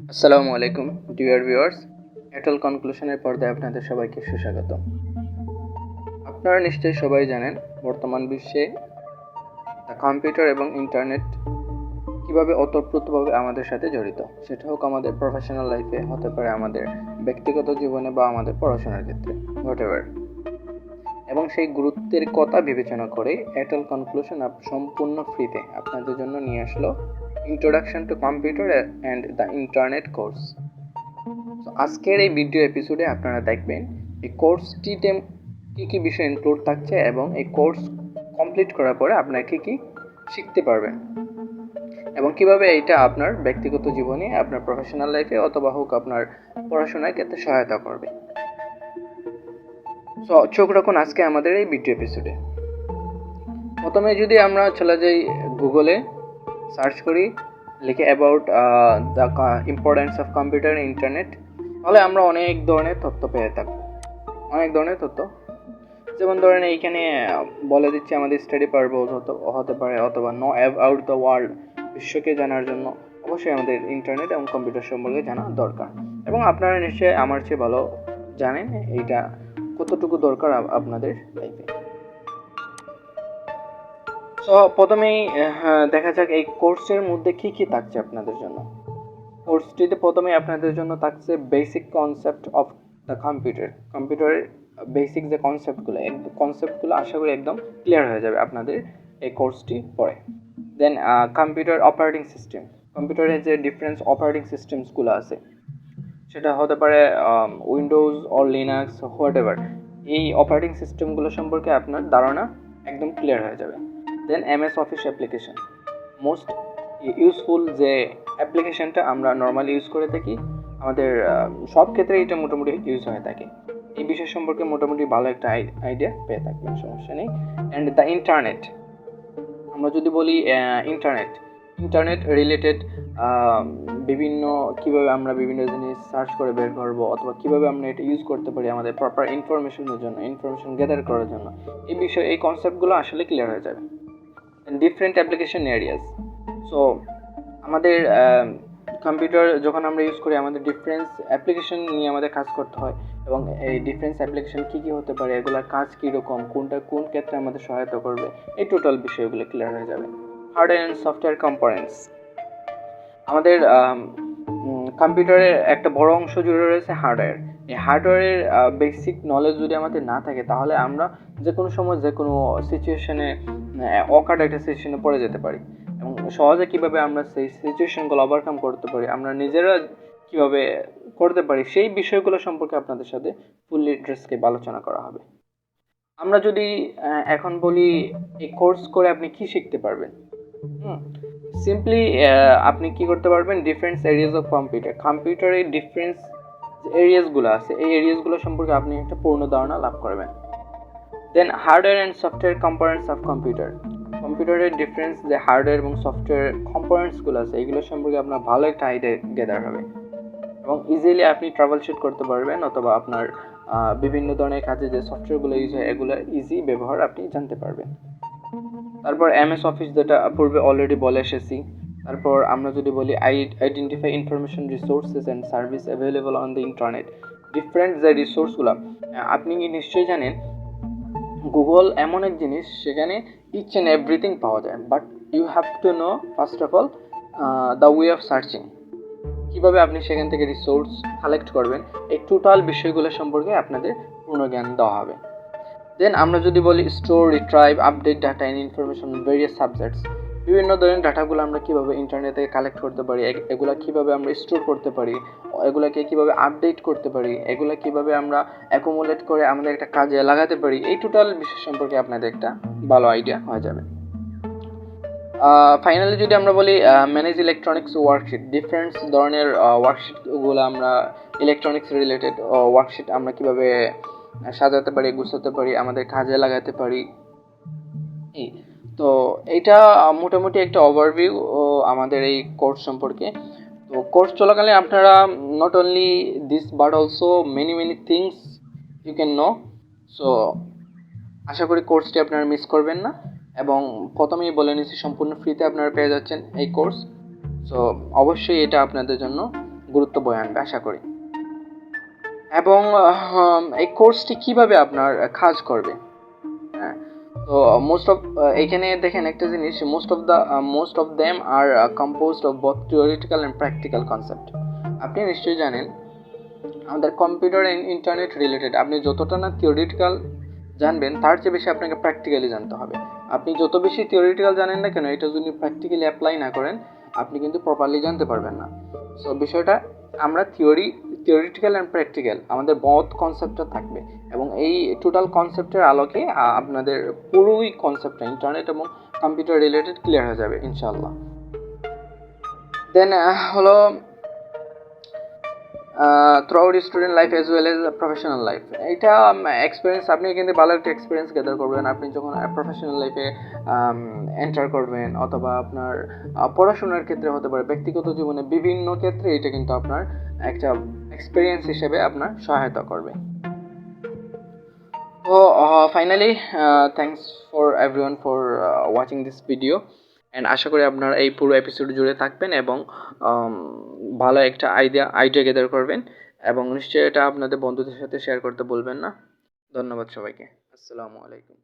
আসসালামু আলাইকুম dear viewers, atoll কনক্লুশনের পর্দায় আপনাদের সবাইকে সুস্বাগত। আপনারা নিশ্চয়ই সবাই জানেন বর্তমান বিশ্বে কম্পিউটার এবং ইন্টারনেট কিভাবে ওতপ্রোতভাবে আমাদের সাথে জড়িত। সেটা হোক আমাদের প্রফেশনাল লাইফে, হতে পারে আমাদের ব্যক্তিগত জীবনে বা আমাদের পড়াশোনার ক্ষেত্রে, হোয়াটএভার। এবং সেই গুরুত্বের কথা বিবেচনা করে এটল কনক্লুশন সম্পূর্ণ ফ্রিতে আপনাদের জন্য নিয়ে আসলো introduction to computer and the internet course. আজকের এই ভিডিও এপিসোডে আপনারা দেখবেন এই কোর্সটিতে কী কী বিষয় ইনক্লুড থাকছে এবং এই কোর্স কমপ্লিট করার পরে আপনারা কী কী শিখতে পারবেন এবং কিভাবে এইটা আপনার ব্যক্তিগত জীবনে, আপনার প্রফেশনাল লাইফে অথবা হোক আপনার পড়াশোনার ক্ষেত্রে সহায়তা করবে। সো চোখ রাখুন আজকে আমাদের এই ভিডিও এপিসোডে। প্রথমে যদি আমরা চলে যাই গুগলে, সার্চ করি, লিখে about the importance of computer internet, তাহলে আমরা অনেক ধরনের তথ্য পেয়ে থাকবো। অনেক ধরনের তথ্য, যেমন ধরেন এইখানে বলে দিচ্ছে আমাদের স্টাডি পারপোজ হতে পারে অথবা নো অ্যাবাউট দ্য ওয়ার্ল্ড, বিশ্বকে জানার জন্য অবশ্যই আমাদের ইন্টারনেট এবং কম্পিউটার সম্পর্কে জানা দরকার। এবং আপনারা নিশ্চয়ই আমার চেয়ে ভালো জানেন এইটা কতটুকু দরকার আপনাদের লাইফে। তো প্রথমেই দেখা যাক এই কোর্সের মধ্যে কি কি থাকছে আপনাদের জন্য। কোর্সটিতে প্রথমেই আপনাদের জন্য থাকছে বেসিক কনসেপ্ট অফ দ্য কম্পিউটারের বেসিক যে কনসেপ্টগুলো আশা করি একদম ক্লিয়ার হয়ে যাবে আপনাদের এই কোর্সটি পড়ে। দেন কম্পিউটার অপারেটিং সিস্টেম, কম্পিউটারের যে ডিফারেন্ট অপারেটিং সিস্টেমসগুলো আছে, সেটা হতে পারে উইন্ডোজ অর লিনাক্স হোয়াটএভার, এই অপারেটিং সিস্টেমগুলো সম্পর্কে আপনার ধারণা একদম ক্লিয়ার হয়ে যাবে। Then MS Office application, most useful যে অ্যাপ্লিকেশনটা আমরা নর্মালি ইউজ করে থাকি, আমাদের সব ক্ষেত্রে এটা মোটামুটি ইউজ হয়ে থাকে। এই বিষয় সম্পর্কে মোটামুটি ভালো একটা আইডিয়া পেয়ে থাকবেন, সমস্যা নেই। অ্যান্ড দ্য ইন্টারনেট, আমরা যদি বলি ইন্টারনেট রিলেটেড বিভিন্ন কিভাবে আমরা বিভিন্ন জিনিস সার্চ করে বের করবো অথবা কিভাবে আমরা এটা ইউজ করতে পারি আমাদের প্রপার ইনফরমেশন গ্যাদার করার জন্য, এই বিষয়ে এই কনসেপ্টগুলো আসলে ক্লিয়ার হয়ে যাবে। ডিফারেন্ট অ্যাপ্লিকেশন এরিয়াস, সো আমাদের কম্পিউটার যখন আমরা ইউজ করি আমাদের ডিফারেন্স অ্যাপ্লিকেশন নিয়ে আমাদের কাজ করতে হয় এবং এই ডিফারেন্স অ্যাপ্লিকেশন কী কী হতে পারে, এগুলোর কাজ কীরকম, কোনটা কোন ক্ষেত্রে আমাদের সহায়তা করবে, এই টোটাল বিষয়গুলো ক্লিয়ার হয়ে যাবে। হার্ডওয়্যার অ্যান্ড সফটওয়্যার কম্পোনেন্টস, আমাদের কম্পিউটারের একটা বড় অংশ জুড়ে রয়েছে হার্ডওয়্যার। এই হার্ডওয়্যারের বেসিক নলেজ যদি আমাদের না থাকে তাহলে আমরা যে কোনো সময় যে কোনো সিচুয়েশনে অকাট একটা সিচুয়েশনে পড়ে যেতে পারি এবং সহজে কীভাবে আমরা সেই সিচুয়েশনগুলো ওভারকাম করতে পারি, আমরা নিজেরা কীভাবে করতে পারি, সেই বিষয়গুলো সম্পর্কে আপনাদের সাথে ফুললি ড্রেসকে আলোচনা করা হবে। আমরা যদি এখন বলি এই কোর্স করে আপনি কি শিখতে পারবেন, সিম্পলি আপনি কি করতে পারবেন, ডিফারেন্ট এরিয়াস অফ কম্পিউটারের ডিফারেন্স এরিয়াসগুলো আছে, এই এরিয়াসগুলো সম্পর্কে আপনি একটা পূর্ণ ধারণা লাভ করবেন। Then hardware and software components of কম্পিউটারের ডিফারেন্স যে হার্ডওয়্যার এবং সফটওয়্যার কম্পোনেন্টসগুলো আছে এগুলো সম্পর্কে আপনার ভালো একটা আইডিয়া গ্যাদার হবে এবং ইজিলি আপনি ট্রাবল শুট করতে পারবেন অথবা আপনার বিভিন্ন ধরনের কাজে যে সফটওয়্যারগুলো ইউজ হয় এগুলো ইজি ব্যবহার আপনি জানতে পারবেন। তারপর এমএস অফিস, যেটা পূর্বে অলরেডি বলে এসেছি। তারপর আমরা যদি বলি identify information resources and service available on the internet, different যে রিসোর্সগুলো, আপনি নিশ্চয়ই জানেন গুগল এমন এক জিনিস সেখানে ইচ অ্যান্ড এভরিথিং পাওয়া যায়, but you have to know first of all the way of searching, কীভাবে আপনি সেখান থেকে রিসোর্স কালেক্ট করবেন, এই টোটাল বিষয়গুলো সম্পর্কে আপনাদের পূর্ণ জ্ঞান দেওয়া হবে। দেন আমরা যদি বলি store, retrieve, update data and information various subjects, বিভিন্ন ধরনের ডাটাগুলো আমরা কীভাবে ইন্টারনেট থেকে কালেক্ট করতে পারি, এগুলো কীভাবে আমরা স্টোর করতে পারি, এগুলোকে কীভাবে আপডেট করতে পারি, এগুলো কীভাবে আমরা অ্যাকুমুলেট করে আমাদের একটা কাজে লাগাতে পারি, এই টোটাল বিষয় সম্পর্কে আপনাদের একটা ভালো আইডিয়া হয়ে যাবে। ফাইনালি যদি আমরা বলি ম্যানেজ ইলেকট্রনিক্স ওয়ার্কশিট, ডিফারেন্ট ধরনের ওয়ার্কশিটগুলো আমরা ইলেকট্রনিক্স রিলেটেড ওয়ার্কশিট আমরা কীভাবে সাজাতে পারি, গুছাতে পারি, আমাদের কাজে লাগাতে পারি। তো এইটা মোটামুটি একটা ওভারভিউ আমাদের এই কোর্স সম্পর্কে। তো কোর্স চলাকালীন আপনারা not only this but also many things you can know. So আশা করি কোর্সটি আপনারা মিস করবেন না এবং প্রথমেই বলে নিচ্ছি সম্পূর্ণ ফ্রিতে আপনারা পেয়ে যাচ্ছেন এই কোর্স। সো অবশ্যই এটা আপনাদের জন্য গুরুত্ব বয়ে আনবে আশা করি। এবং এই কোর্সটি কিভাবে আপনার কাজ করবে, হ্যাঁ, তো এইখানে দেখেন একটা জিনিস, most of them are composed of both theoretical and practical concept. আপনি নিশ্চয়ই জানেন আমাদের কম্পিউটার অ্যান্ড ইন্টারনেট রিলেটেড আপনি যতটা না থিওরিটিক্যাল জানবেন তার চেয়ে বেশি আপনাকে প্র্যাকটিক্যালি জানতে হবে। আপনি যত বেশি থিওরিটিক্যাল জানেন না কেন, এটা যদি প্র্যাকটিক্যালি অ্যাপ্লাই না করেন আপনি কিন্তু প্রপারলি জানতে পারবেন না। সো বিষয়টা আমরা থিওরিটিক্যাল অ্যান্ড প্র্যাকটিক্যাল আমাদের বোথ কনসেপ্টটা থাকবে, এবং এই টোটাল কনসেপ্টের আলোকে আপনাদের পুরোই কনসেপ্টটা ইন্টারনেট এবং কম্পিউটার রিলেটেড ক্লিয়ার হয়ে যাবে ইনশাআল্লাহ। দেন হলো through out student life as well as professional life, এটা এক্সপিরিয়েন্স আপনি কিন্তু ভালো একটা এক্সপিরিয়েন্স গ্যাদার করবেন আপনি যখন প্রফেশনাল লাইফে এন্টার করবেন, অথবা আপনার পড়াশোনার ক্ষেত্রে হতে পারে, ব্যক্তিগত জীবনে বিভিন্ন ক্ষেত্রে এটা কিন্তু আপনার একটা এক্সপিরিয়েন্স হিসেবে আপনার সহায়তা করবে। তো finally thanks for everyone for watching this video, and আশা করি আপনারা এই পুরো এপিসোড জুড়ে থাকবেন এবং ভালো একটা আইডিয়া গেদার করবেন, এবং নিশ্চয়ই এটা আপনাদের বন্ধুদের সাথে শেয়ার করতে বলবেন না। ধন্যবাদ সবাইকে। আসসালামু আলাইকুম।